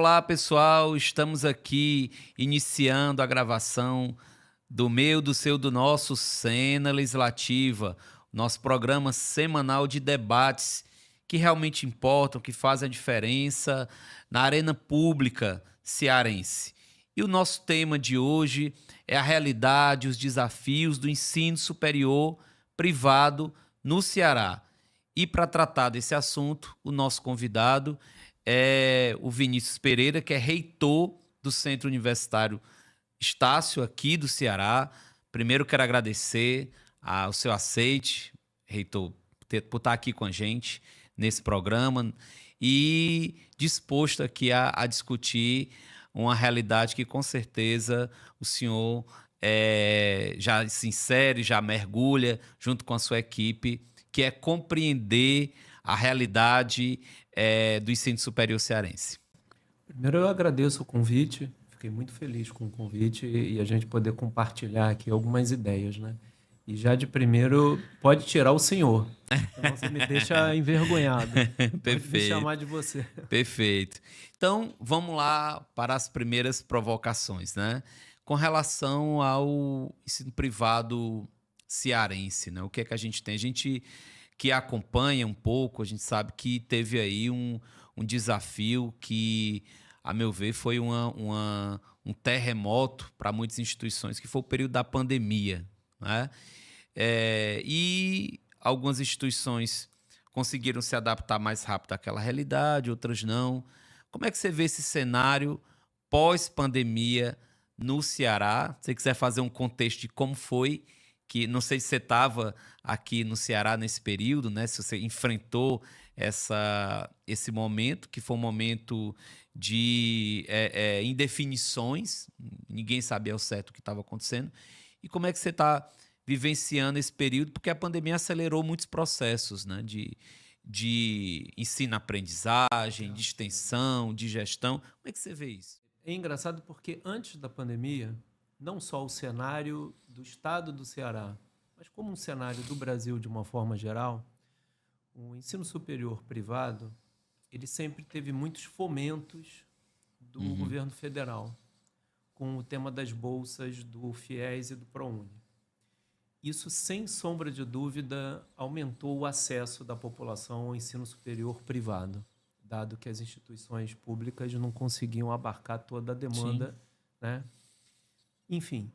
Olá, pessoal. Estamos aqui iniciando a gravação do meu, do seu, do nosso Cena Legislativa, nosso programa semanal de debates que realmente importam, que fazem a diferença na arena pública cearense. E o nosso tema de hoje é a realidade, os desafios do ensino superior privado no Ceará. E para tratar desse assunto, o nosso convidado é o Vinícius Pereira, que é reitor do Centro Universitário Estácio, aqui do Ceará. Primeiro, quero agradecer ao seu aceite, reitor, por estar aqui com a gente nesse programa e disposto aqui a discutir uma realidade que, com certeza, o senhor já se insere, já mergulha junto com a sua equipe, que é compreender a realidade do ensino superior cearense. Primeiro, eu agradeço o convite, fiquei muito feliz com o convite e a gente poder compartilhar aqui algumas ideias, né? E já de primeiro, pode tirar o senhor, senão você me deixa envergonhado. Pode me chamar de você. Perfeito. Então, vamos lá para as primeiras provocações, né? Com relação ao ensino privado cearense, né? O que é que a gente tem? A gente que acompanha um pouco, a gente sabe que teve aí um desafio que, a meu ver, foi um terremoto para muitas instituições, que foi o período da pandemia, né? E algumas instituições conseguiram se adaptar mais rápido àquela realidade, outras não. Como é que você vê esse cenário pós-pandemia no Ceará? Se você quiser fazer um contexto de como foi, que não sei se você estava aqui no Ceará nesse período, né? Se você enfrentou esse momento, que foi um momento de indefinições, ninguém sabia ao certo o que estava acontecendo. E como é que você está vivenciando esse período? Porque a pandemia acelerou muitos processos, né? De ensino-aprendizagem, de extensão, de gestão. Como é que você vê isso? É engraçado porque antes da pandemia, não só o cenário do estado do Ceará, mas como um cenário do Brasil de uma forma geral, o ensino superior privado, ele sempre teve muitos fomentos do governo federal, com o tema das bolsas do FIES e do ProUni. Isso, sem sombra de dúvida, aumentou o acesso da população ao ensino superior privado, dado que as instituições públicas não conseguiam abarcar toda a demanda, né? Enfim,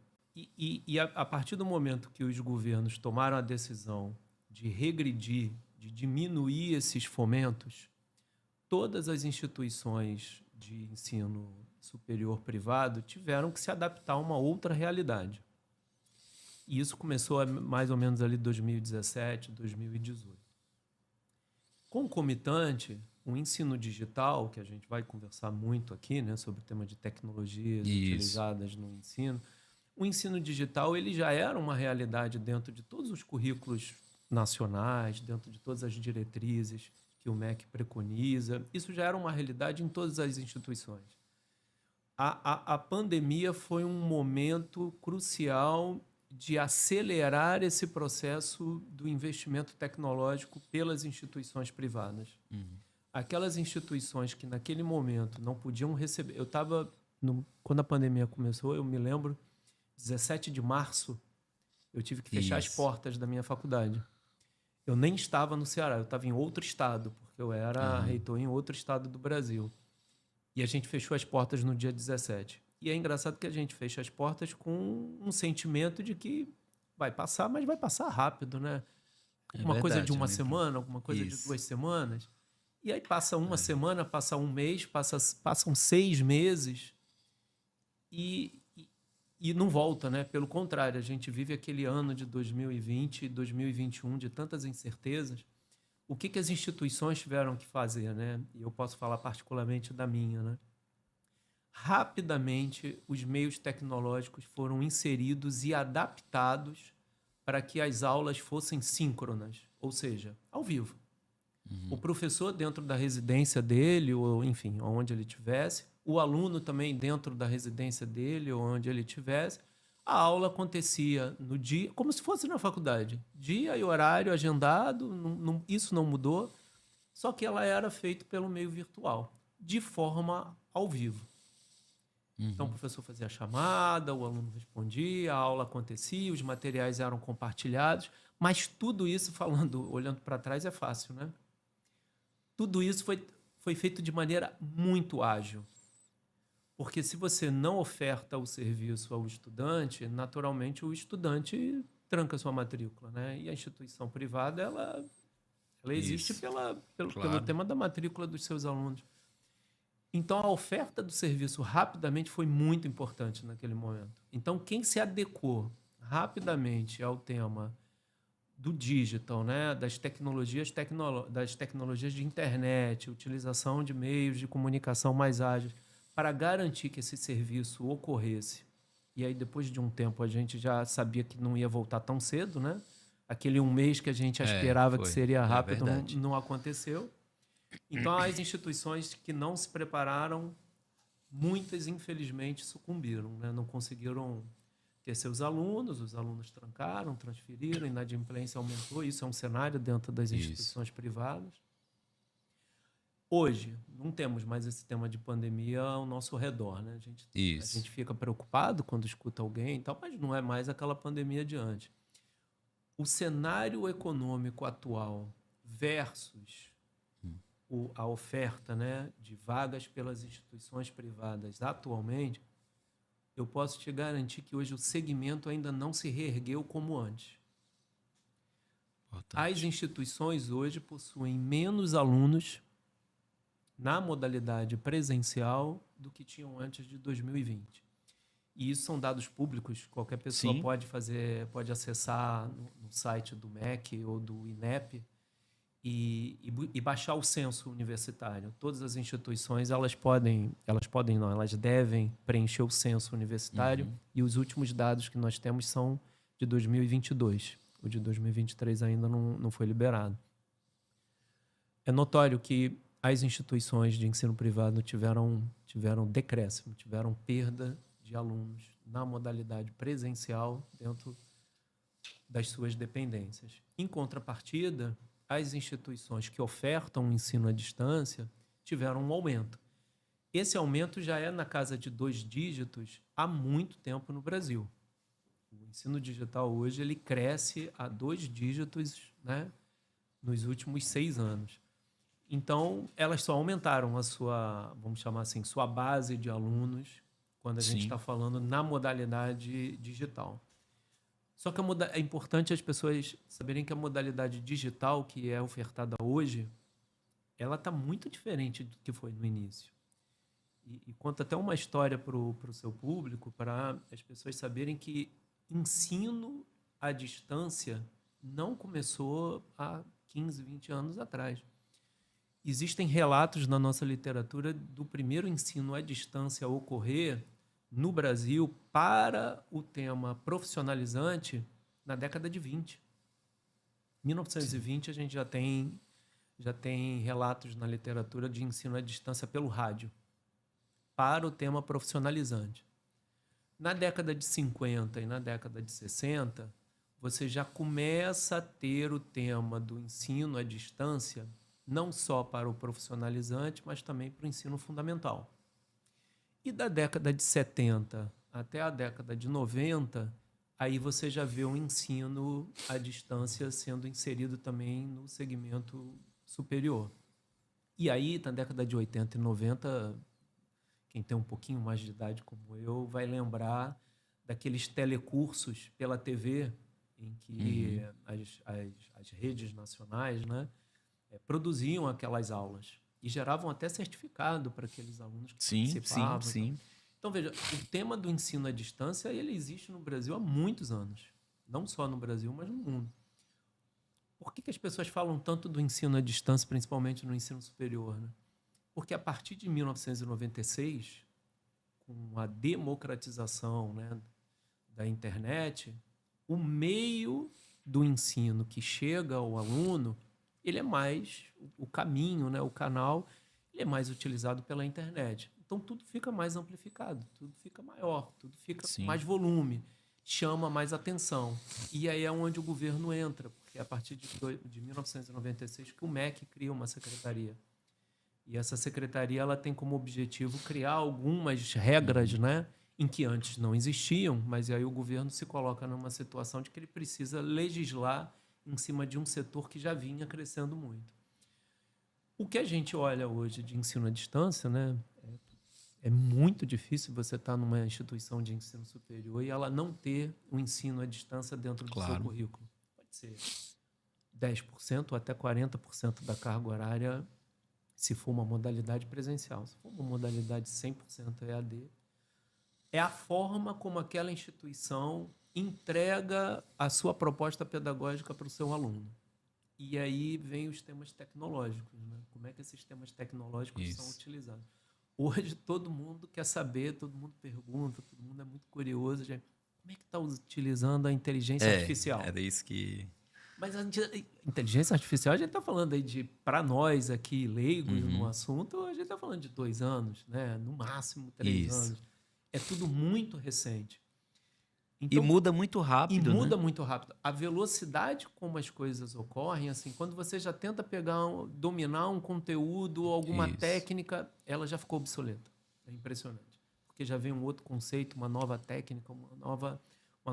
a partir do momento que os governos tomaram a decisão de regredir, de diminuir esses fomentos, todas as instituições de ensino superior privado tiveram que se adaptar a uma outra realidade. E isso começou mais ou menos ali em 2017, 2018. Concomitante, o ensino digital, que a gente vai conversar muito aqui, né, sobre o tema de tecnologias utilizadas no ensino, o ensino digital ele já era uma realidade dentro de todos os currículos nacionais, dentro de todas as diretrizes que o MEC preconiza. Isso já era uma realidade em todas as instituições. A pandemia foi um momento crucial de acelerar esse processo do investimento tecnológico pelas instituições privadas. Aquelas instituições que naquele momento não podiam receber... Eu estava, quando a pandemia começou, eu me lembro, 17 de março, eu tive que fechar as portas da minha faculdade. Eu nem estava no Ceará, eu estava em outro estado, porque eu era reitor em outro estado do Brasil. E a gente fechou as portas no dia 17. E é engraçado que a gente fecha as portas com um sentimento de que vai passar, mas vai passar rápido, né? Uma coisa de uma semana, alguma coisa de 2 semanas. E aí passa uma semana, passa um mês, passam 6 meses e não volta, né? Pelo contrário, a gente vive aquele ano de 2020 e 2021 de tantas incertezas. O que as instituições tiveram que fazer, né? E eu posso falar particularmente da minha, né? Rapidamente, os meios tecnológicos foram inseridos e adaptados para que as aulas fossem síncronas, ou seja, ao vivo. O professor dentro da residência dele, ou enfim, onde ele estivesse, o aluno também dentro da residência dele, ou onde ele estivesse, a aula acontecia no dia, como se fosse na faculdade. Dia e horário agendado, isso não mudou, só que ela era feita pelo meio virtual, de forma ao vivo. Então, o professor fazia a chamada, o aluno respondia, a aula acontecia, os materiais eram compartilhados, mas tudo isso, olhando para trás, é fácil, né? Tudo isso foi feito de maneira muito ágil. Porque se você não oferta o serviço ao estudante, naturalmente o estudante tranca sua matrícula, né? E a instituição privada, ela existe pelo tema da matrícula dos seus alunos. Então, a oferta do serviço rapidamente foi muito importante naquele momento. Então, quem se adequou rapidamente ao tema do digital, né, das tecnologias de internet, utilização de meios de comunicação mais ágeis, para garantir que esse serviço ocorresse. E aí, depois de um tempo, a gente já sabia que não ia voltar tão cedo, né? Aquele um mês que a gente esperava que seria rápido não aconteceu. Então, as instituições que não se prepararam, muitas, infelizmente, sucumbiram, né? Não conseguiram ter seus alunos, os alunos trancaram, transferiram, a inadimplência aumentou. Isso é um cenário dentro das instituições privadas. Hoje, não temos mais esse tema de pandemia ao nosso redor, né? A gente fica preocupado quando escuta alguém e tal, mas não é mais aquela pandemia de antes. O cenário econômico atual versus a oferta, né, de vagas pelas instituições privadas atualmente, eu posso te garantir que hoje o segmento ainda não se reergueu como antes. Importante. As instituições hoje possuem menos alunos na modalidade presencial do que tinham antes de 2020. E isso são dados públicos, qualquer pessoa pode acessar no site do MEC ou do INEP e baixar o censo universitário. Todas as instituições elas devem preencher o censo universitário e os últimos dados que nós temos são de 2022. O de 2023 ainda não foi liberado. É notório que as instituições de ensino privado tiveram decréscimo, tiveram perda de alunos na modalidade presencial dentro das suas dependências. Em contrapartida, as instituições que ofertam o ensino à distância tiveram um aumento. Esse aumento já é na casa de 2 dígitos há muito tempo no Brasil. O ensino digital hoje ele cresce a 2 dígitos, né, nos últimos 6 anos. Então, elas só aumentaram a sua, vamos chamar assim, sua base de alunos quando a gente está falando na modalidade digital. Só que é importante as pessoas saberem que a modalidade digital que é ofertada hoje, ela está muito diferente do que foi no início. E conta até uma história para o seu público, para as pessoas saberem que ensino à distância não começou há 15, 20 anos atrás. Existem relatos na nossa literatura do primeiro ensino à distância ocorrer no Brasil para o tema profissionalizante na década de 20. Em 1920, a gente já tem relatos na literatura de ensino à distância pelo rádio para o tema profissionalizante. Na década de 50 e na década de 60, você já começa a ter o tema do ensino à distância não só para o profissionalizante, mas também para o ensino fundamental. E da década de 70 até a década de 90, aí você já vê o ensino à distância sendo inserido também no segmento superior. E aí, na década de 80 e 90, quem tem um pouquinho mais de idade como eu vai lembrar daqueles telecursos pela TV em que as redes nacionais, né, produziam aquelas aulas e geravam até certificado para aqueles alunos que participavam. Sim. Então, veja, o tema do ensino à distância ele existe no Brasil há muitos anos. Não só no Brasil, mas no mundo. Por que as pessoas falam tanto do ensino à distância, principalmente no ensino superior, né? Porque a partir de 1996, com a democratização, né, da internet, o meio do ensino que chega ao aluno ele é mais, o caminho, né, o canal, ele é mais utilizado pela internet. Então, tudo fica mais amplificado, tudo fica maior, tudo fica com mais volume, chama mais atenção. E aí é onde o governo entra, porque é a partir de 1996 que o MEC cria uma secretaria E essa secretaria ela tem como objetivo criar algumas regras, né, em que antes não existiam, mas aí o governo se coloca numa situação de que ele precisa legislar em cima de um setor que já vinha crescendo muito. O que a gente olha hoje de ensino à distância, né, é muito difícil você estar numa instituição de ensino superior e ela não ter o ensino à distância dentro do seu currículo. Pode ser 10% ou até 40% da carga horária, se for uma modalidade presencial. Se for uma modalidade 100% EAD, é a forma como aquela instituição entrega a sua proposta pedagógica para o seu aluno. E aí vem os temas tecnológicos, né? Como é que esses temas tecnológicos são utilizados? Hoje todo mundo quer saber, todo mundo pergunta, todo mundo é muito curioso. Como é que está utilizando a inteligência artificial? Era isso que... Mas a inteligência artificial, a gente está falando aí de, para nós aqui, leigos no assunto, a gente está falando de 2 anos, né? No máximo 3 anos. É tudo muito recente. Então, e muda muito rápido, E muda muito rápido. A velocidade como as coisas ocorrem, assim, quando você já tenta dominar um conteúdo ou alguma técnica, ela já ficou obsoleta. É impressionante. Porque já vem um outro conceito, uma nova técnica, uma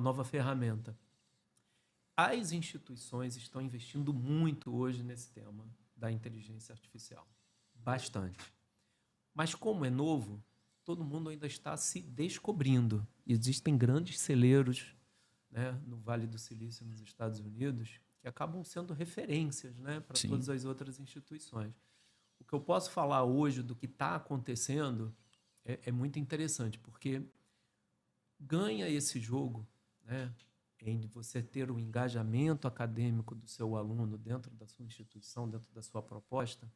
nova ferramenta. As instituições estão investindo muito hoje nesse tema da inteligência artificial. Bastante. Mas como é novo, todo mundo ainda está se descobrindo. Existem grandes celeiros, né, no Vale do Silício, nos Estados Unidos, que acabam sendo referências, né, para todas as outras instituições. O que eu posso falar hoje do que está acontecendo é muito interessante, porque ganha esse jogo, né, em você ter o engajamento acadêmico do seu aluno dentro da sua instituição, dentro da sua proposta,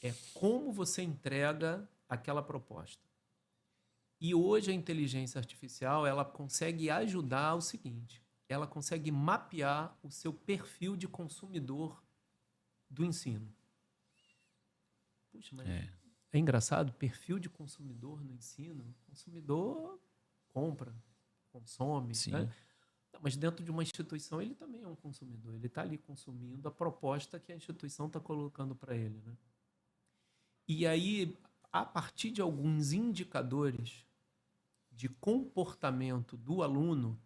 é como você entrega aquela proposta. E hoje a inteligência artificial ela consegue ajudar o seguinte, ela consegue mapear o seu perfil de consumidor do ensino. Puxa, mas é engraçado, perfil de consumidor no ensino, o consumidor compra, consome, né? Mas dentro de uma instituição ele também é um consumidor, ele está ali consumindo a proposta que a instituição está colocando para ele, né? E aí, a partir de alguns indicadores de comportamento do aluno,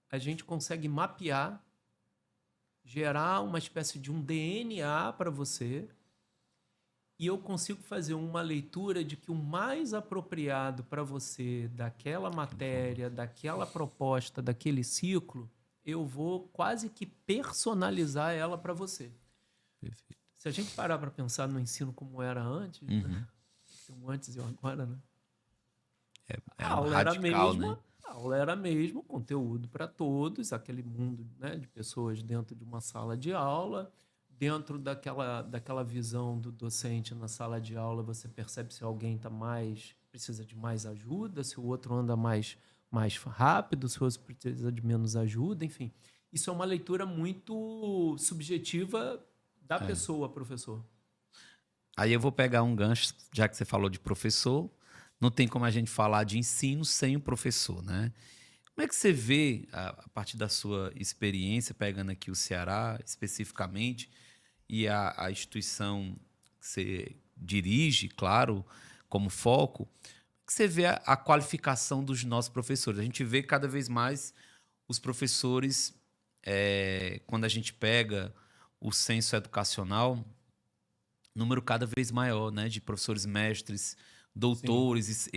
a gente consegue mapear, gerar uma espécie de um DNA para você, e eu consigo fazer uma leitura de que o mais apropriado para você daquela matéria, daquela proposta, daquele ciclo, eu vou quase que personalizar ela para você. Perfeito. Se a gente parar para pensar no ensino como era antes, né? Então, antes e agora, né? A aula era radical, né? A aula era mesmo, conteúdo para todos, aquele mundo, né, de pessoas dentro de uma sala de aula. Dentro daquela visão do docente na sala de aula, você percebe se alguém precisa de mais ajuda, se o outro anda mais rápido, se o outro precisa de menos ajuda, enfim. Isso é uma leitura muito subjetiva da pessoa, professor. Aí eu vou pegar um gancho, já que você falou de professor, não tem como a gente falar de ensino sem o professor, né? Como é que você vê, a partir da sua experiência, pegando aqui o Ceará especificamente, e a instituição que você dirige, claro, como foco, que você vê a qualificação dos nossos professores? A gente vê cada vez mais os professores, quando a gente pega o censo educacional, número cada vez maior, né, de professores mestres, doutores.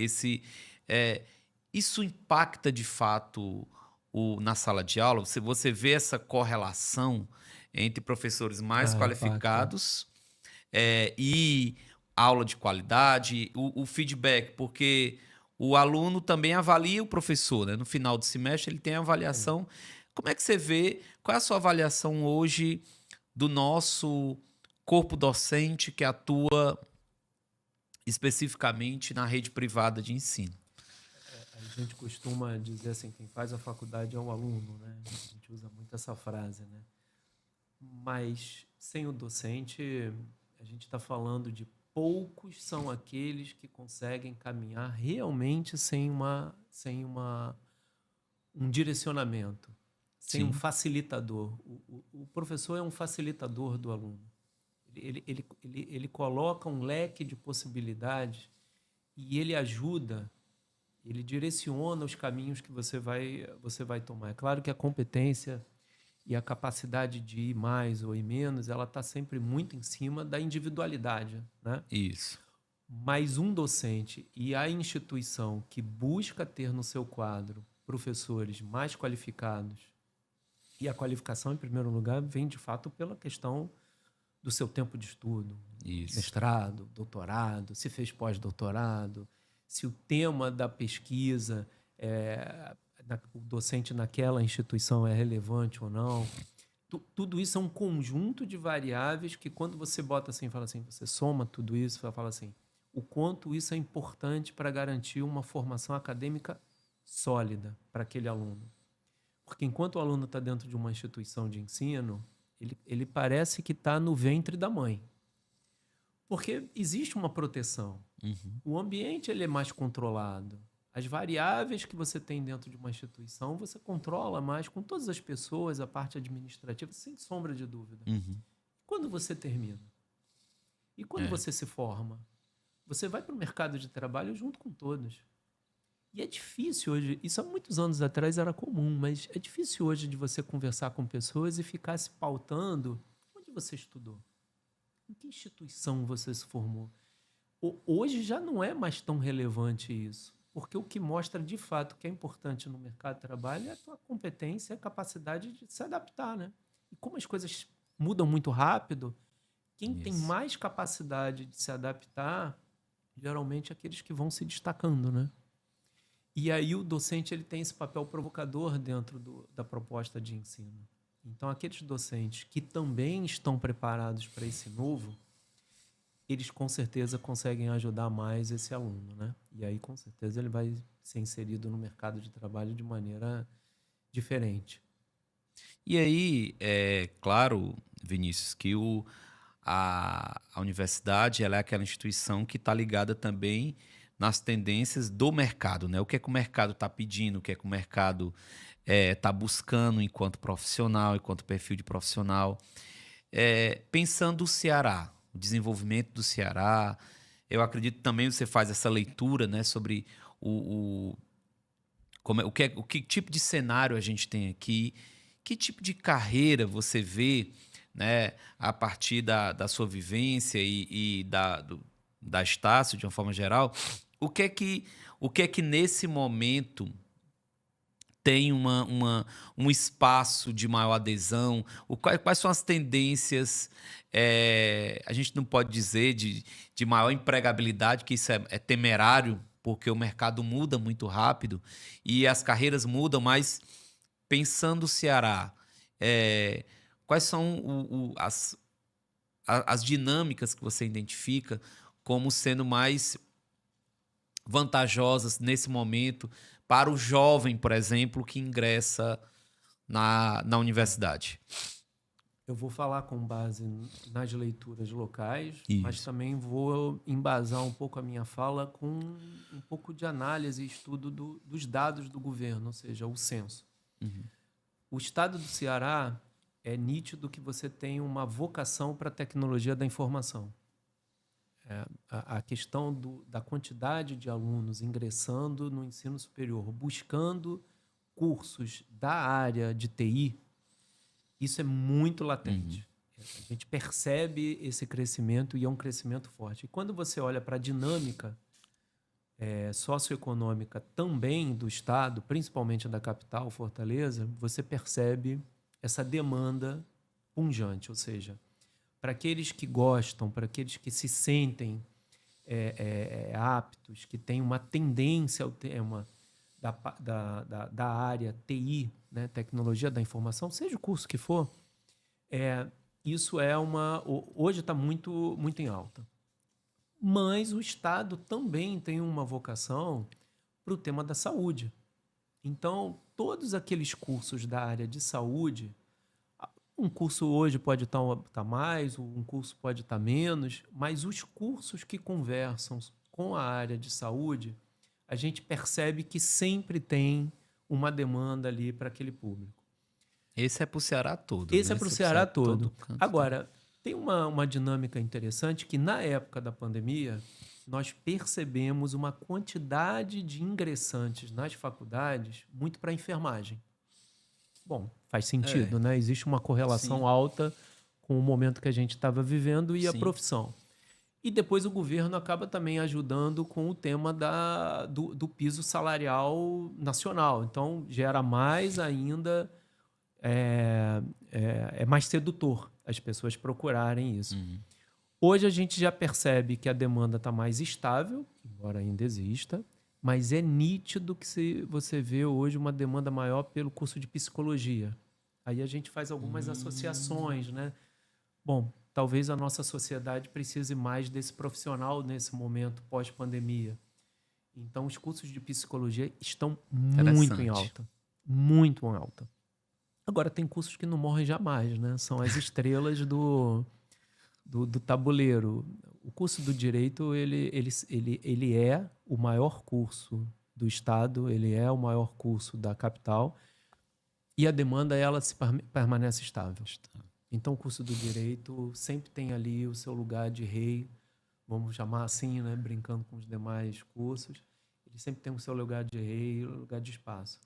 Isso impacta de fato na sala de aula? Você vê essa correlação entre professores mais qualificados e aula de qualidade, o feedback, porque o aluno também avalia o professor, né? No final do semestre ele tem a avaliação. Como é que você vê, qual é a sua avaliação hoje do nosso corpo docente que atua especificamente na rede privada de ensino? A gente costuma dizer assim, quem faz a faculdade é o aluno, né? A gente usa muito essa frase, né? Mas sem o docente, a gente está falando de poucos são aqueles que conseguem caminhar realmente sem um direcionamento, sem um facilitador. O professor é um facilitador do aluno. Ele coloca um leque de possibilidades e ele ajuda, ele direciona os caminhos que você vai tomar. É claro que a competência e a capacidade de ir mais ou ir menos, ela está sempre muito em cima da individualidade, né? Isso. Mas um docente e a instituição que busca ter no seu quadro professores mais qualificados, e a qualificação, em primeiro lugar, vem de fato pela questão do seu tempo de estudo. Isso. Mestrado, doutorado, se fez pós-doutorado, se o tema da pesquisa, o docente naquela instituição é relevante ou não. Tudo isso é um conjunto de variáveis que, quando você bota assim, fala assim, você soma tudo isso, fala assim, o quanto isso é importante para garantir uma formação acadêmica sólida para aquele aluno. Porque enquanto o aluno está dentro de uma instituição de ensino, ele parece que está no ventre da mãe. Porque existe uma proteção. Uhum. O ambiente ele é mais controlado. As variáveis que você tem dentro de uma instituição, você controla mais com todas as pessoas, a parte administrativa, sem sombra de dúvida. Uhum. Quando você termina? E quando você se forma? Você vai para o mercado de trabalho junto com todos. E é difícil hoje, isso há muitos anos atrás era comum, mas é difícil hoje de você conversar com pessoas e ficar se pautando. Onde você estudou? Em que instituição você se formou? Hoje já não é mais tão relevante isso, porque o que mostra de fato que é importante no mercado de trabalho é a tua competência, a capacidade de se adaptar, né? E como as coisas mudam muito rápido, quem tem mais capacidade de se adaptar, geralmente é aqueles que vão se destacando, né? E aí o docente ele tem esse papel provocador dentro da proposta de ensino. Então, aqueles docentes que também estão preparados para esse novo, eles com certeza conseguem ajudar mais esse aluno, né? E aí, com certeza, ele vai ser inserido no mercado de trabalho de maneira diferente. E aí, é claro, Vinícius, que a universidade ela é aquela instituição que está ligada também nas tendências do mercado, né? O que é que o mercado está pedindo, o que é que o mercado está buscando enquanto profissional, enquanto perfil de profissional. Pensando o Ceará, o desenvolvimento do Ceará, eu acredito também você faz essa leitura, né, sobre que tipo de cenário a gente tem aqui, que tipo de carreira você vê, né, a partir da sua vivência e da Estácio, de uma forma geral. O que é que nesse momento tem um espaço de maior adesão? Quais são as tendências? A gente não pode dizer de maior empregabilidade, que isso é temerário, porque o mercado muda muito rápido e as carreiras mudam, mas pensando o Ceará, quais são as dinâmicas que você identifica como sendo mais vantajosas nesse momento para o jovem, por exemplo, que ingressa na universidade? Eu vou falar com base nas leituras locais, Isso. mas também vou embasar um pouco a minha fala com um pouco de análise e estudo dos dados do governo, ou seja, o censo. Uhum. O estado do Ceará é nítido que você tem uma vocação para a tecnologia da informação. A questão da quantidade de alunos ingressando no ensino superior, buscando cursos da área de TI, isso é muito latente. Uhum. A gente percebe esse crescimento e é um crescimento forte. E quando você olha para a dinâmica socioeconômica também do estado, principalmente da capital, Fortaleza, você percebe essa demanda pungente, ou seja, para aqueles que gostam, para aqueles que se sentem aptos, que têm uma tendência ao tema da área TI, né, tecnologia da informação, seja o curso que for, isso hoje está muito, muito em alta. Mas o Estado também tem uma vocação para o tema da saúde. Então, todos aqueles cursos da área de saúde, um curso hoje pode estar mais, um curso pode estar menos, mas os cursos que conversam com a área de saúde, a gente percebe que sempre tem uma demanda ali para aquele público. Esse é para o Ceará todo. Esse é para o Ceará todo. Agora, Tem uma dinâmica interessante que, na época da pandemia, nós percebemos uma quantidade de ingressantes nas faculdades muito para enfermagem. Bom, faz sentido, né? Existe uma correlação alta com o momento que a gente estava vivendo e a profissão. E depois o governo acaba também ajudando com o tema do piso salarial nacional. Então, gera mais ainda... É mais sedutor as pessoas procurarem isso. Hoje a gente já percebe que a demanda está mais estável, embora ainda exista, mas é nítido que você vê hoje uma demanda maior pelo curso de psicologia. Aí a gente faz algumas associações, né? Bom, talvez a nossa sociedade precise mais desse profissional nesse momento pós-pandemia. Então, os cursos de psicologia estão muito em alta. Muito em alta. Agora, tem cursos que não morrem jamais, né? São as estrelas do tabuleiro. O curso do Direito, ele é o maior curso do Estado, ele é o maior curso da capital e a demanda, ela permanece estável. Então, o curso do Direito sempre tem ali o seu lugar de rei, vamos chamar assim, né? Brincando com os demais cursos. Ele sempre tem o seu lugar de rei, o lugar de espaço.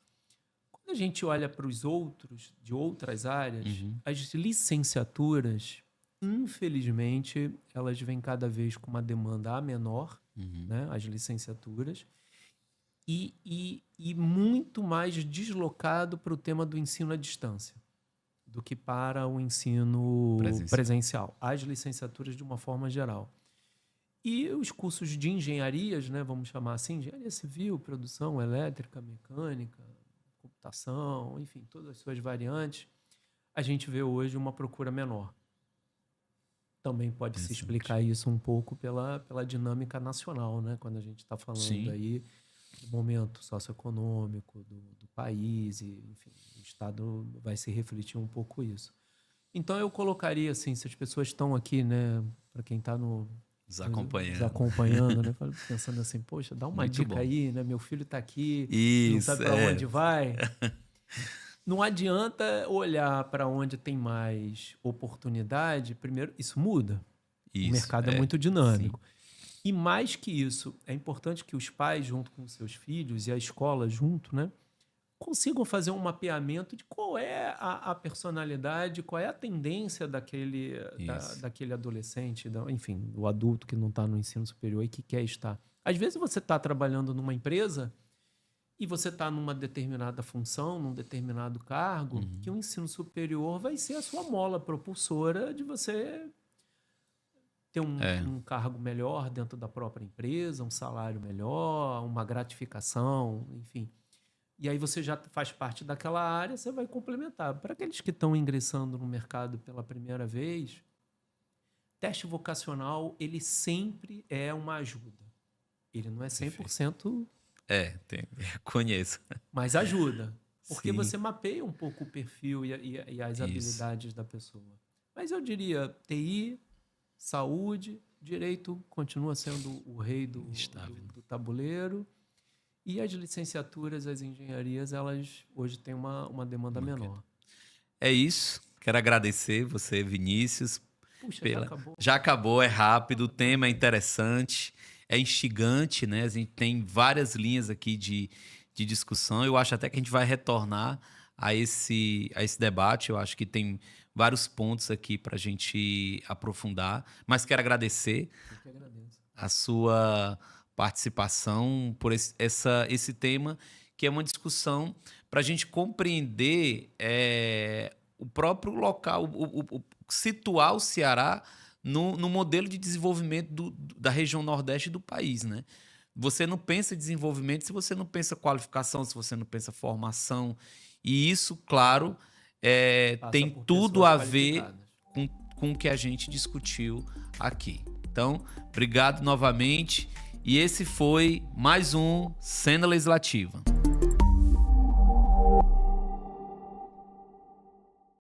Quando a gente olha para os outros, de outras áreas, as licenciaturas, infelizmente, elas vêm cada vez com uma demanda a menor, né? As licenciaturas, e muito mais deslocado para o tema do ensino à distância do que para o ensino presencial. As licenciaturas de uma forma geral. E os cursos de engenharias, né? Vamos chamar assim, engenharia civil, produção elétrica, mecânica, computação, enfim, todas as suas variantes, a gente vê hoje uma procura menor. Também pode se explicar isso um pouco pela dinâmica nacional, né? Quando a gente está falando aí do momento socioeconômico do país, e, enfim, o Estado vai se refletir um pouco isso. Então, eu colocaria, assim, se as pessoas estão aqui, né, para quem está nos acompanhando, né? Pensando assim, poxa, dá uma dica aí, né? Meu filho está aqui, não sabe para onde vai. Não adianta olhar para onde tem mais oportunidade. Primeiro, isso muda. O mercado é muito dinâmico. E mais que isso, é importante que os pais, junto com os seus filhos, e a escola junto, né, consigam fazer um mapeamento de qual é a personalidade, qual é a tendência daquele adolescente, enfim, do adulto que não está no ensino superior e que quer estar. Às vezes você está trabalhando numa empresa e você está numa determinada função, num determinado cargo, que o ensino superior vai ser a sua mola propulsora de você ter um cargo melhor dentro da própria empresa, um salário melhor, uma gratificação, enfim. E aí você já faz parte daquela área, você vai complementar. Para aqueles que estão ingressando no mercado pela primeira vez, teste vocacional, ele sempre é uma ajuda. Ele não é 100%... conheço. Mas ajuda. Porque você mapeia um pouco o perfil e as habilidades da pessoa. Mas eu diria, TI, saúde, direito continua sendo o rei do tabuleiro. E as licenciaturas, as engenharias, elas hoje têm uma demanda menor. É isso. Quero agradecer você, Vinícius. Puxa, já acabou, é rápido, o tema é interessante, é instigante, né? A gente tem várias linhas aqui de discussão. Eu acho até que a gente vai retornar a esse debate. Eu acho que tem vários pontos aqui para a gente aprofundar. Mas quero agradecer a sua participação por esse tema, que é uma discussão para a gente compreender o próprio local, situar o Ceará no modelo de desenvolvimento da região Nordeste do país, né? Você não pensa em desenvolvimento se você não pensa qualificação, se você não pensa formação. E isso, claro, tem tudo a ver com o que a gente discutiu aqui. Então, obrigado novamente. E esse foi mais um Cena Legislativa.